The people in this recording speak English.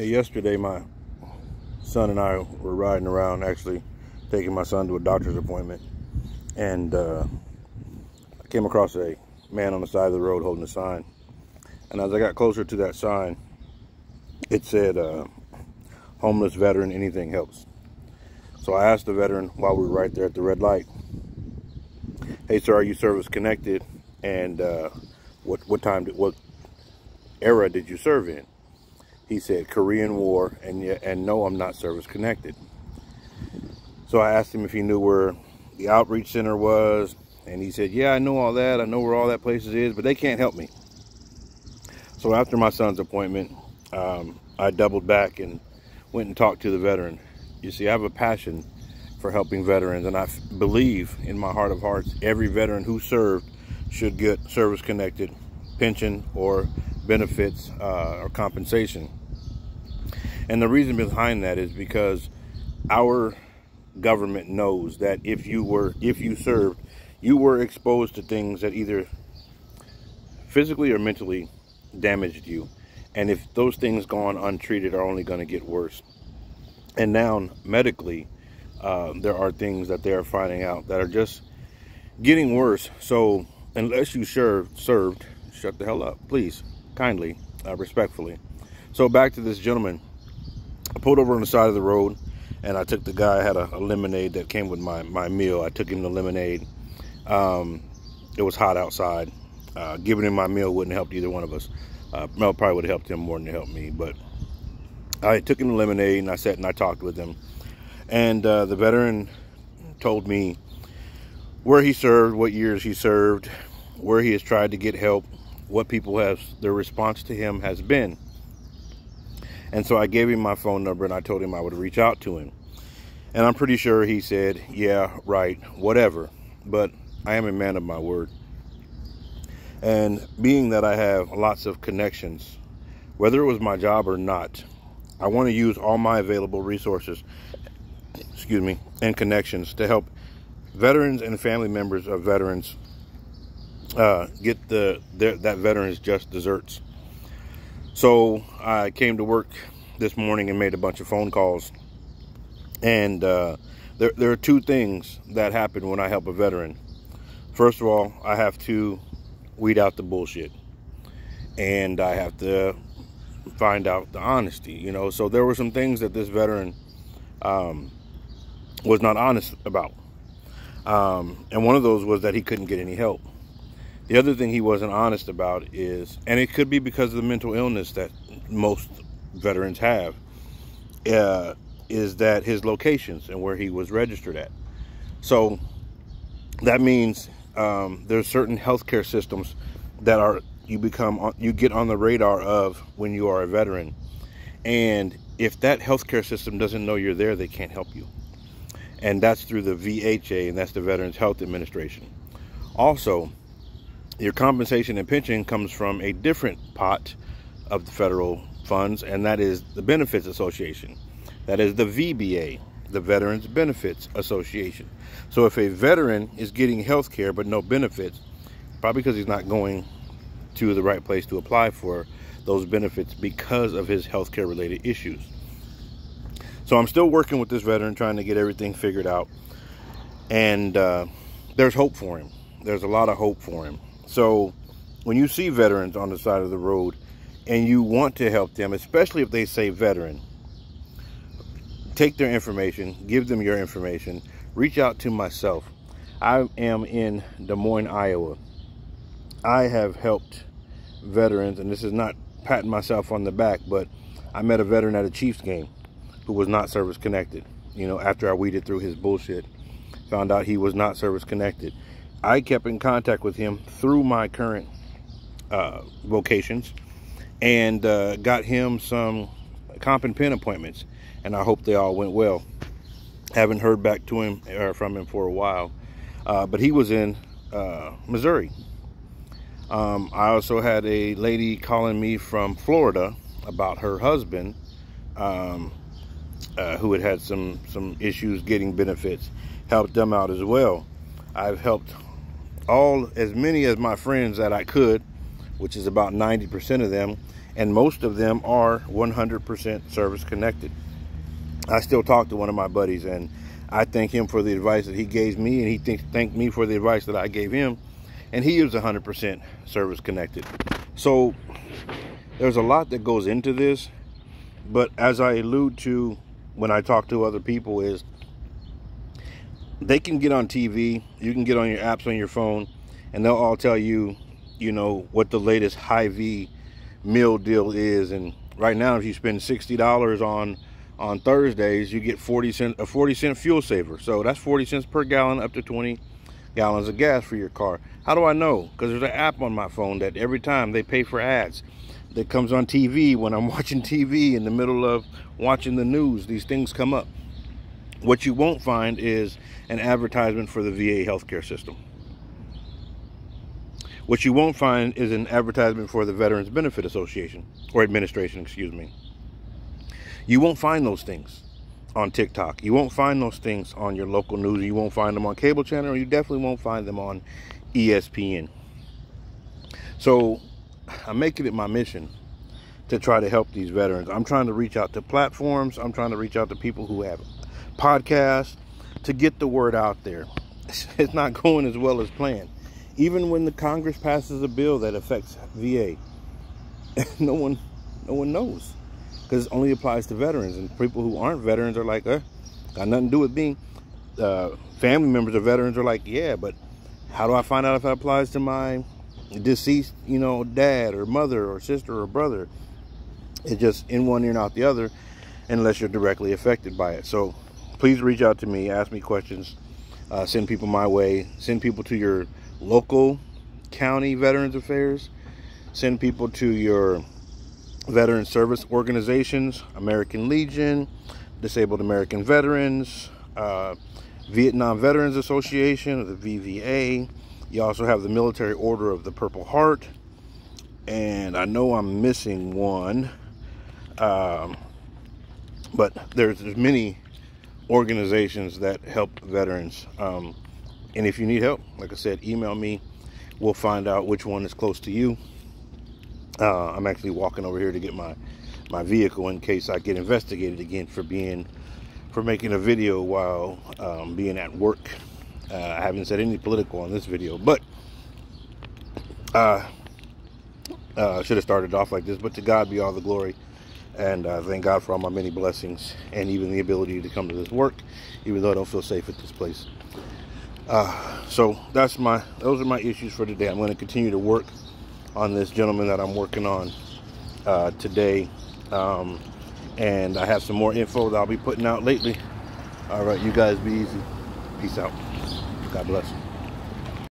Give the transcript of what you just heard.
Yesterday, my son and I were riding around, actually taking my son to a doctor's appointment, and I came across a man on the side of the road holding a sign. And as I got closer to that sign, it said, homeless veteran, anything helps. So I asked the veteran while we were right there at the red light, "Hey sir, are you service connected? And what era did you serve in?" He said Korean War, and no, I'm not service connected. So I asked him if he knew where the outreach center was, and he said, "Yeah, I know all that. I know where all that places is, but they can't help me." So after my son's appointment, I doubled back and went and talked to the veteran. You see, I have a passion for helping veterans, and I believe in my heart of hearts, every veteran who served should get service-connected pension or benefits or compensation. And the reason behind that is because our government knows that if you served, you were exposed to things that either physically or mentally damaged you. And if those things go on untreated, are only going to get worse. And now medically, there are things that they are finding out that are just getting worse. So unless you served, shut the hell up, please, kindly, respectfully. So back to this gentleman. I pulled over on the side of the road, and I took the guy. I had a lemonade that came with my meal. I took him the lemonade. It was hot outside. Giving him my meal wouldn't help either one of us. Mel probably would have helped him more than it helped me. But I took him the lemonade, and I sat and I talked with him. And the veteran told me where he served, what years he served, where he has tried to get help, what people have, their response to him has been. And so I gave him my phone number, and I told him I would reach out to him. And I'm pretty sure he said, "Yeah, right, whatever." But I am a man of my word. And being that I have lots of connections, whether it was my job or not, I want to use all my available resources, and connections to help veterans and family members of veterans get that veteran's just desserts. So I came to work this morning and made a bunch of phone calls. And there are two things that happen when I help a veteran. First of all, I have to weed out the bullshit, and I have to find out the honesty. So there were some things that this veteran was not honest about, and one of those was that he couldn't get any help. The other thing he wasn't honest about is, and it could be because of the mental illness that most veterans have, is that his locations and where he was registered at. So that means there's certain healthcare systems that you get on the radar of when you are a veteran. And if that healthcare system doesn't know you're there, they can't help you. And that's through the VHA, and that's the Veterans Health Administration. Also, your compensation and pension comes from a different pot of the federal funds, and that is the Benefits Association. That is the VBA, the Veterans Benefits Association. So if a veteran is getting health care but no benefits, probably because he's not going to the right place to apply for those benefits because of his health care related issues. So I'm still working with this veteran, trying to get everything figured out. And there's hope for him. There's a lot of hope for him. So when you see veterans on the side of the road and you want to help them, especially if they say veteran, take their information, give them your information, reach out to myself. I am in Des Moines, Iowa. I have helped veterans, and this is not patting myself on the back, but I met a veteran at a Chiefs game who was not service connected. After I weeded through his bullshit, found out he was not service connected. I kept in contact with him through my current vocations, and got him some comp and pen appointments, and I hope they all went well. Haven't heard back to him from him for a while, but he was in Missouri. I also had a lady calling me from Florida about her husband, who had some issues getting benefits. Helped them out as well. I've helped as many as my friends that I could, which is about 90% of them, and most of them are 100% service connected. I still talk to one of my buddies, and I thank him for the advice that he gave me, and he thanked me for the advice that I gave him, and he is 100% service connected. So there's a lot that goes into this, but as I allude to when I talk to other people, is they can get on TV, you can get on your apps on your phone, and they'll all tell you, you know, what the latest Hy-Vee meal deal is. And right now, if you spend $60 on Thursdays, you get a 40-cent fuel saver. So that's 40 cents per gallon, up to 20 gallons of gas for your car. How do I know? Because there's an app on my phone that every time they pay for ads that comes on TV when I'm watching TV in the middle of watching the news. These things come up. What you won't find is an advertisement for the VA healthcare system. What you won't find is an advertisement for the Veterans Benefit Association, or Administration, excuse me. You won't find those things on TikTok. You won't find those things on your local news. You won't find them on cable channel, or you definitely won't find them on ESPN. So I'm making it my mission to try to help these veterans. I'm trying to reach out to platforms. I'm trying to reach out to people who have podcasts to get the word out there. It's not going as well as planned. Even when the Congress passes a bill that affects VA, no one knows, because it only applies to veterans. And people who aren't veterans are like, got nothing to do with being family members of veterans are like, yeah, but how do I find out if it applies to my deceased, you know, dad or mother or sister or brother? It's just in one ear and out the other, unless you're directly affected by it. So please reach out to me, ask me questions, send people my way, send people to your local county Veterans Affairs, send people to your veteran service organizations, American Legion, Disabled American Veterans, Vietnam Veterans Association, or the VVA. You also have the Military Order of the Purple Heart, and I know I'm missing one, but there's many organizations that help veterans. And if you need help, like I said, email me. We'll find out which one is close to you. I'm actually walking over here to get my vehicle in case I get investigated again for making a video while being at work. I haven't said any political on this video, but should have started off like this. But to God be all the glory, and thank God for all my many blessings, and even the ability to come to this work, even though I don't feel safe at this place. So those are my issues for today. I'm going to continue to work on this gentleman that I'm working on today, and I have some more info that I'll be putting out lately. All right, you guys be easy. Peace out. God bless.